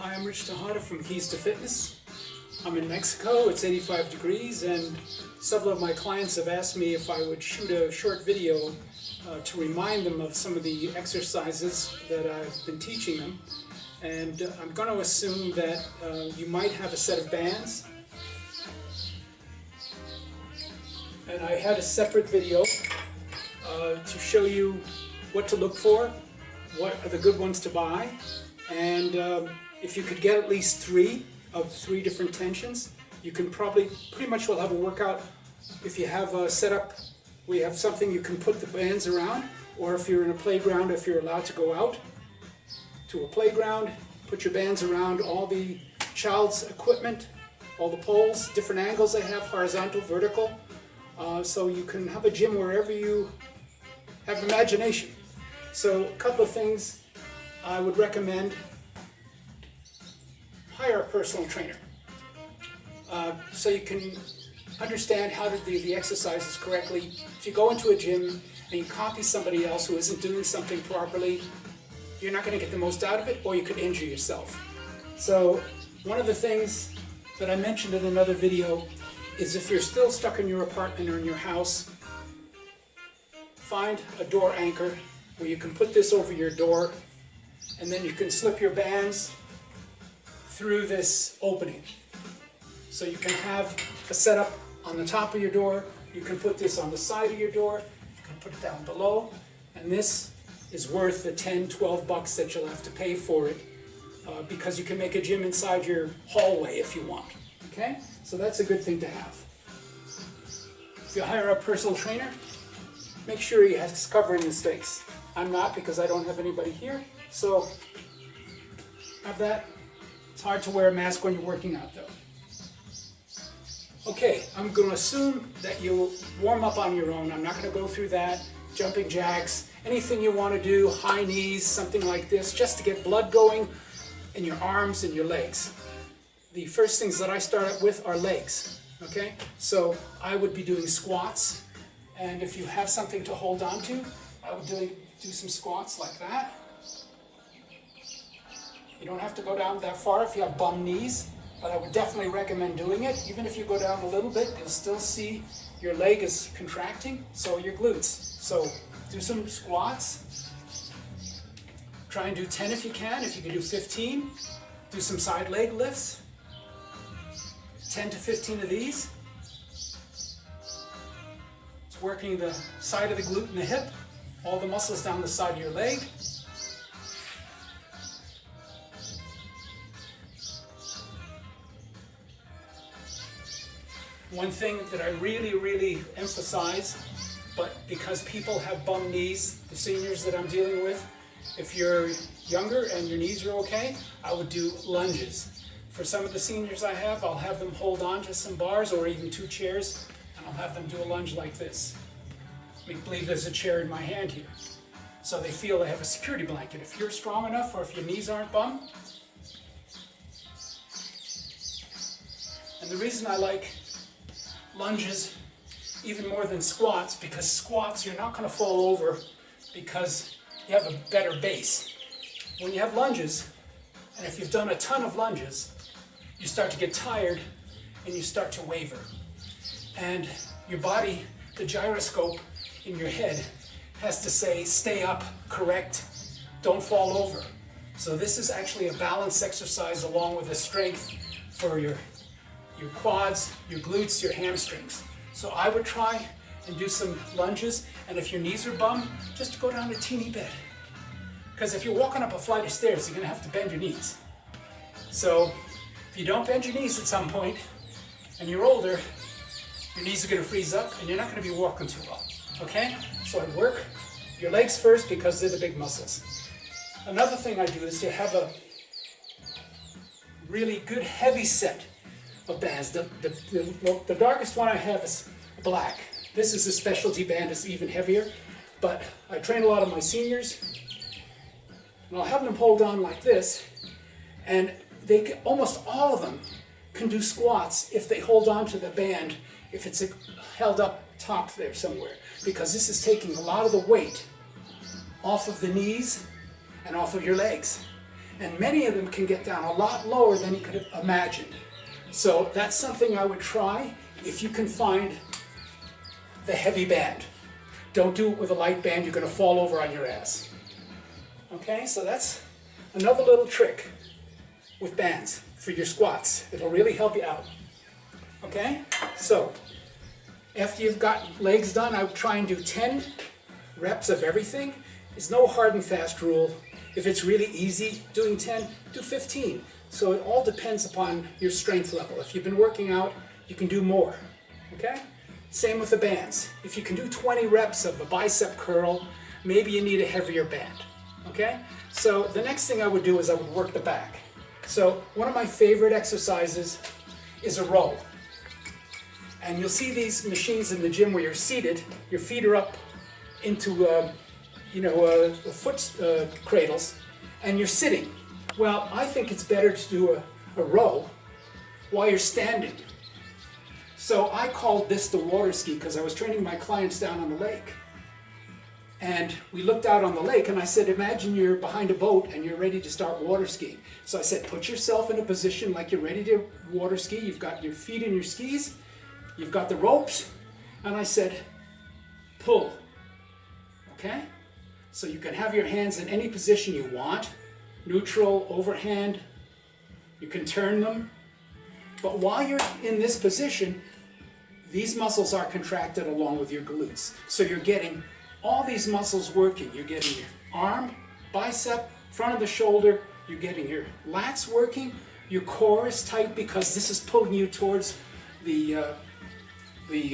Hi, I'm Rich Tejada from Keys to Fitness. I'm in Mexico, it's 85 degrees, and several of my clients have asked me if I would shoot a short video to remind them of some of the exercises that I've been teaching them. And I'm going to assume that you might have a set of bands. And I had a separate video to show you what to look for, what are the good ones to buy, and if you could get at least three different tensions, you can pretty much will have a workout if you have a setup where you have something you can put the bands around, or if you're in a playground, if you're allowed to go out to a playground, put your bands around all the child's equipment, all the poles, different angles they have, horizontal, vertical, so you can have a gym wherever you have imagination. So a couple of things I would recommend: hire a personal trainer so you can understand how to do the exercises correctly. If you go into a gym and you copy somebody else who isn't doing something properly, you're not going to get the most out of it, or you could injure yourself. So one of the things that I mentioned in another video is, if you're still stuck in your apartment or in your house, find a door anchor where you can put this over your door, and then you can slip your bands through this opening. So you can have a setup on the top of your door, you can put this on the side of your door, you can put it down below, and this is worth the 10, 12 bucks that you'll have to pay for it, because you can make a gym inside your hallway if you want. Okay? So that's a good thing to have. If you hire a personal trainer, make sure he has covering his face. I'm not, because I don't have anybody here, so have that. It's hard to wear a mask when you're working out, though. Okay, I'm going to assume that you'll warm up on your own. I'm not going to go through that. Jumping jacks, anything you want to do, high knees, something like this, just to get blood going in your arms and your legs. The first things that I start with are legs. Okay, so I would be doing squats, and if you have something to hold on to, I would do some squats like that. You don't have to go down that far if you have bum knees, but I would definitely recommend doing it. Even if you go down a little bit, you'll still see your leg is contracting, so your glutes. So do some squats. Try and do 10 if you can. If you can do 15, do some side leg lifts. 10 to 15 of these. It's working the side of the glute and the hip, all the muscles down the side of your leg. One thing that I really emphasize, but because people have bum knees, the seniors that I'm dealing with, if you're younger and your knees are okay, I would do lunges. For some of the seniors I have, I'll have them hold on to some bars or even two chairs, and I'll have them do a lunge like this. Make believe there's a chair in my hand here. So they feel they have a security blanket. If you're strong enough, or if your knees aren't bum. And the reason I like lunges even more than squats, because squats you're not going to fall over because you have a better base. When you have lunges, and if you've done a ton of lunges, you start to get tired and you start to waver. And your body, the gyroscope in your head, has to say, stay up, correct, don't fall over. So this is actually a balance exercise along with a strength for your quads, your glutes, your hamstrings. So I would try and do some lunges, and if your knees are bum, just go down a teeny bit. Because if you're walking up a flight of stairs, you're going to have to bend your knees. So if you don't bend your knees at some point, and you're older, your knees are going to freeze up, and you're not going to be walking too well. Okay? So I'd work your legs first, because they're the big muscles. Another thing I do is to have a really good heavy set of bands. The darkest one I have is black. This is a specialty band, it's even heavier, but I train a lot of my seniors, and I'll have them hold on like this, and almost all of them can do squats if they hold on to the band, if it's held up top there somewhere, because this is taking a lot of the weight off of the knees and off of your legs. And many of them can get down a lot lower than you could have imagined. So that's something I would try if you can find the heavy band. Don't do it with a light band, you're going to fall over on your ass. Okay, so that's another little trick with bands for your squats. It'll really help you out. Okay, so after you've got legs done, I would try and do 10 reps of everything. There's no hard and fast rule. If it's really easy doing 10, do 15. So it all depends upon your strength level. If you've been working out, you can do more. Okay? Same with the bands. If you can do 20 reps of a bicep curl, maybe you need a heavier band. Okay? So the next thing I would do is I would work the back. So one of my favorite exercises is a row. And you'll see these machines in the gym where you're seated, your feet are up into foot cradles, and you're sitting. Well, I think it's better to do a row while you're standing. So I called this the water ski because I was training my clients down on the lake. And we looked out on the lake and I said, imagine you're behind a boat and you're ready to start water skiing. So I said, put yourself in a position like you're ready to water ski. You've got your feet in your skis, you've got the ropes, and I said, pull. Okay? So you can have your hands in any position you want, neutral, overhand, you can turn them. But while you're in this position, these muscles are contracted along with your glutes. So you're getting all these muscles working. You're getting your arm, bicep, front of the shoulder, you're getting your lats working, your core is tight because this is pulling you towards the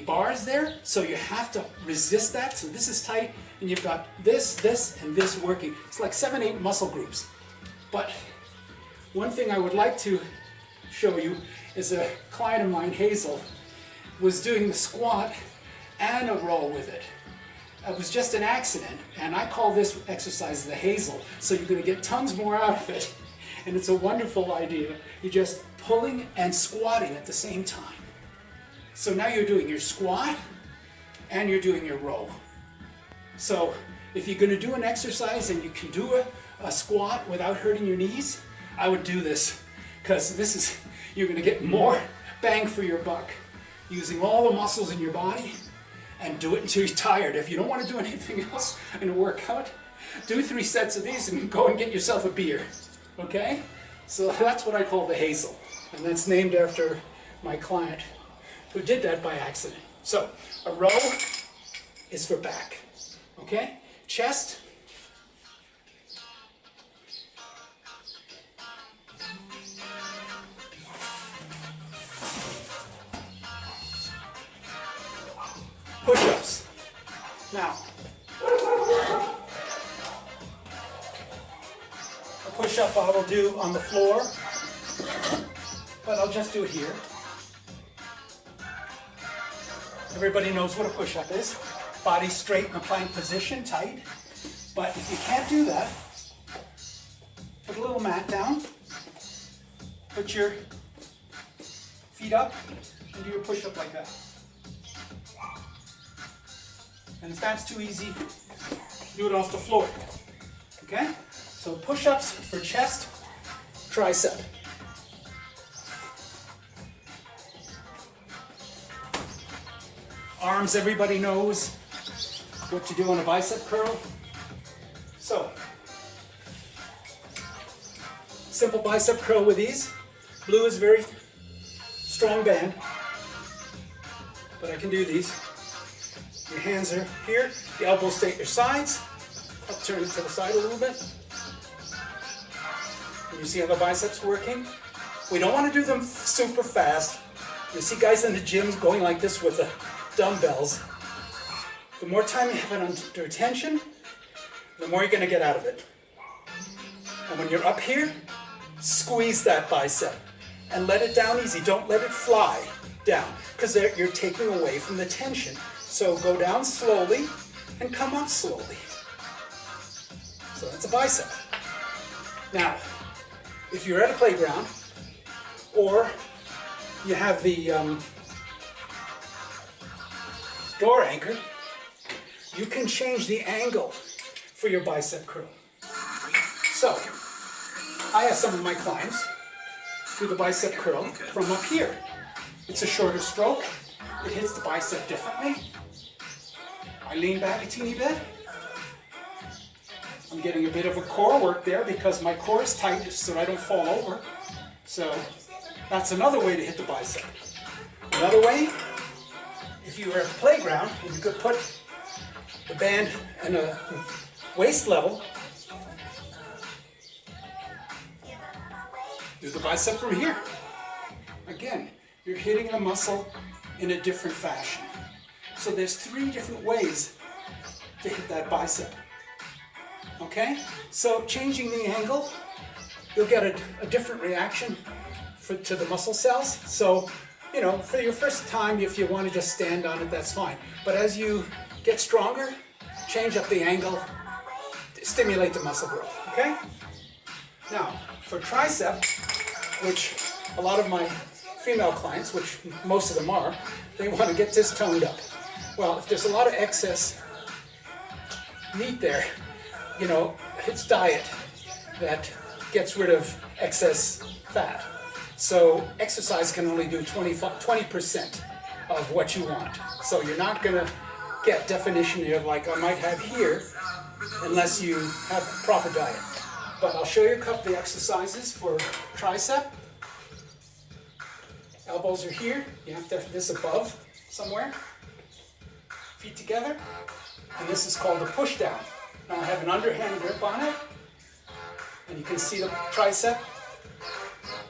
bars there, so you have to resist that. So this is tight, and you've got this, this, and this working. It's like 7, 8 muscle groups. But one thing I would like to show you is a client of mine, Hazel, was doing the squat and a row with it. It was just an accident, and I call this exercise the Hazel. So you're going to get tons more out of it, and it's a wonderful idea. You're just pulling and squatting at the same time. So now you're doing your squat and you're doing your row. So if you're going to do an exercise and you can do a squat without hurting your knees, I would do this, because you're going to get more bang for your buck using all the muscles in your body, and do it until you're tired. If you don't want to do anything else in a workout, do 3 sets of these and go and get yourself a beer. Okay? So that's what I call the Hazel, and that's named after my client who did that by accident. So a row is for back. Okay? Chest. Push-ups. Now, a push-up I will do on the floor, but I'll just do it here. Everybody knows what a push-up is. Body straight in a plank position, tight. But if you can't do that, put a little mat down, put your feet up, and do your push-up like that. And if that's too easy, do it off the floor. Okay? So push-ups for chest, tricep. Arms, everybody knows what to do on a bicep curl. So, simple bicep curl with ease. Blue is very strong band, but I can do these. Your hands are here, the elbows stay at your sides. I'll turn it to the side a little bit. And you see how the biceps working? We don't want to do them super fast. You see guys in the gyms going like this with the dumbbells. The more time you have it under tension, the more you're going to get out of it. And when you're up here, squeeze that bicep and let it down easy. Don't let it fly down, because you're taking away from the tension. So go down slowly and come up slowly. So that's a bicep. Now, if you're at a playground or you have the door anchor, you can change the angle for your bicep curl. So, I have some of my clients do the bicep curl from up here. It's a shorter stroke. It hits the bicep differently. I lean back a teeny bit. I'm getting a bit of a core work there because my core is tight so I don't fall over. So that's another way to hit the bicep. Another way, if you were at the playground, you could put the band in a waist level. Do the bicep from here. Again, you're hitting the muscle in a different fashion. So there's 3 different ways to hit that bicep. Okay? So changing the angle, you'll get a different reaction to the muscle cells. So, you know, for your first time, if you want to just stand on it, that's fine. But as you get stronger, change up the angle, stimulate the muscle growth. Okay? Now, for tricep, which a lot of my female clients, which most of them are, they want to get this toned up. Well, if there's a lot of excess meat there, you know, it's diet that gets rid of excess fat. So exercise can only do 20% of what you want. So you're not going to get definition here like I might have here unless you have a proper diet. But I'll show you a couple of the exercises for tricep. Elbows are here. You have to have this above somewhere. Feet together. And this is called a push down. Now I have an underhand grip on it. And you can see the tricep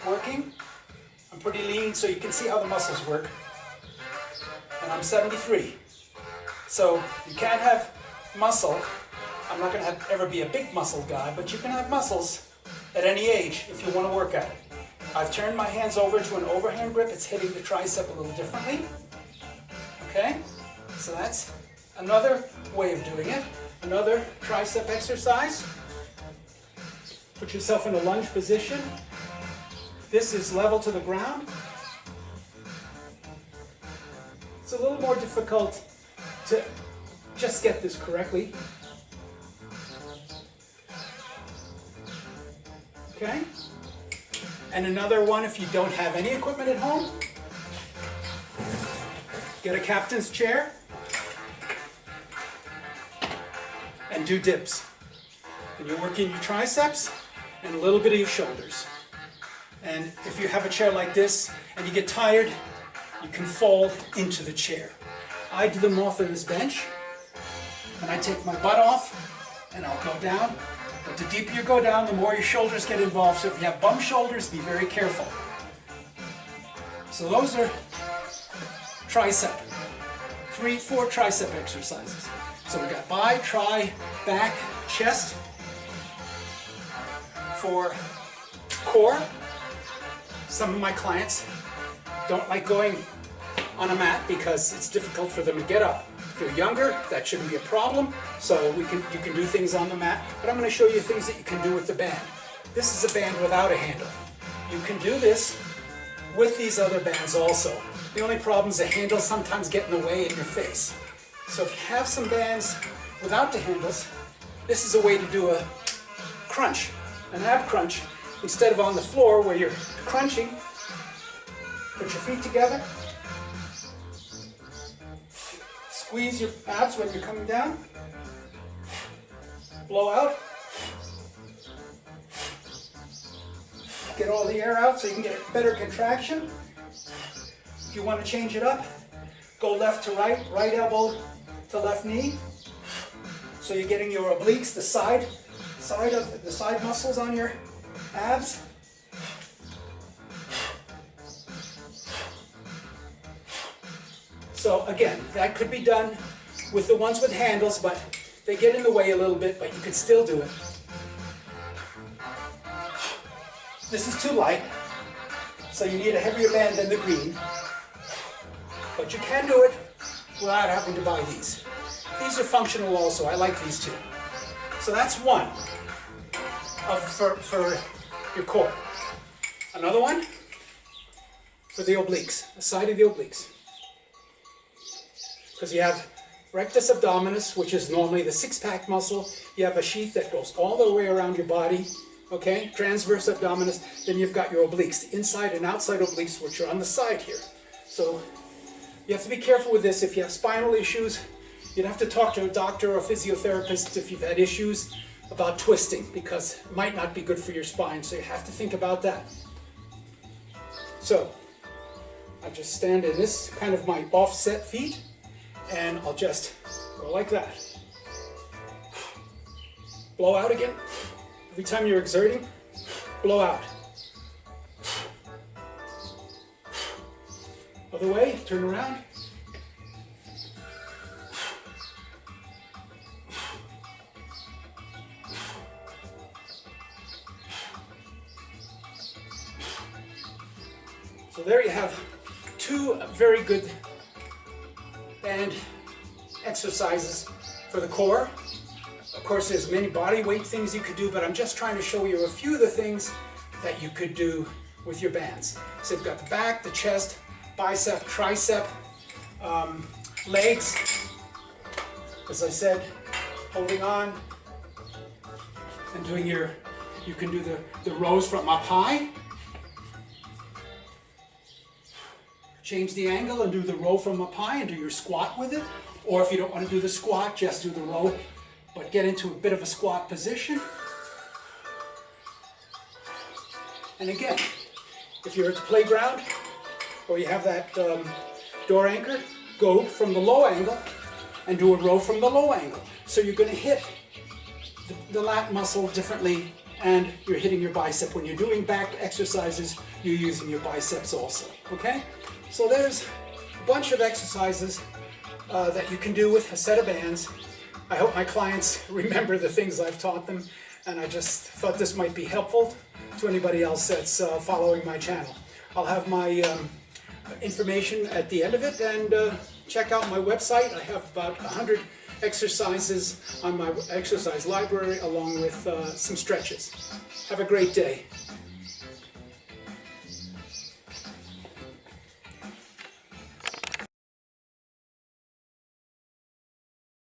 working. I'm pretty lean so you can see how the muscles work. And I'm 73. So you can't have muscle. I'm not going to ever be a big muscle guy, but you can have muscles at any age if you want to work at it. I've turned my hands over to an overhand grip. It's hitting the tricep a little differently. Okay? So that's another way of doing it. Another tricep exercise. Put yourself in a lunge position. This is level to the ground. It's a little more difficult to just get this correctly. Okay? And another one, if you don't have any equipment at home, get a captain's chair and do dips. And you're working your triceps and a little bit of your shoulders. And if you have a chair like this and you get tired, you can fall into the chair. I do them off of this bench, and I take my butt off and I'll go down. But the deeper you go down, the more your shoulders get involved. So if you have bum shoulders, be very careful. So those are tricep. 3-4 tricep exercises. So we got bi, tri, back, chest. For core, some of my clients don't like going on a mat because it's difficult for them to get up. If you're younger, that shouldn't be a problem. So you can do things on the mat. But I'm going to show you things that you can do with the band. This is a band without a handle. You can do this with these other bands also. The only problem is the handles sometimes get in the way in your face. So if you have some bands without the handles, this is a way to do a crunch, an ab crunch. Instead of on the floor where you're crunching, put your feet together. Squeeze your abs when you're coming down. Blow out. Get all the air out so you can get a better contraction. If you want to change it up, go left to right, right elbow to left knee. So you're getting your obliques, the side muscles on your abs. So again, that could be done with the ones with handles, but they get in the way a little bit, but you can still do it. This is too light, so you need a heavier band than the green. But you can do it without having to buy these. These are functional also. I like these too. So that's one for your core. Another one for the obliques, the side of the obliques. Because you have rectus abdominis, which is normally the six-pack muscle. You have a sheath that goes all the way around your body, okay, transverse abdominis, then you've got your obliques, the inside and outside obliques, which are on the side here. So you have to be careful with this. If you have spinal issues, you'd have to talk to a doctor or a physiotherapist if you've had issues about twisting, because it might not be good for your spine, so you have to think about that. So I just stand in this kind of my offset feet, and I'll just go like that. Blow out again. Every time you're exerting, blow out. Other way, turn around. So there you have two very good band exercises for the core. Of course, there's many body weight things you could do, but I'm just trying to show you a few of the things that you could do with your bands. So you've got the back, the chest, bicep, tricep, legs. As I said, holding on and doing you can do the rows from up high. Change the angle and do the row from up high and do your squat with it. Or if you don't want to do the squat, just do the row, but get into a bit of a squat position. And again, if you're at the playground or you have that door anchor, go from the low angle and do a row from the low angle. So you're going to hit the lat muscle differently, and you're hitting your bicep. When you're doing back exercises, you're using your biceps also, okay? So there's a bunch of exercises that you can do with a set of bands. I hope my clients remember the things I've taught them, and I just thought this might be helpful to anybody else that's following my channel. I'll have my information at the end of it, and check out my website. I have about 100 exercises on my exercise library, along with some stretches. Have a great day.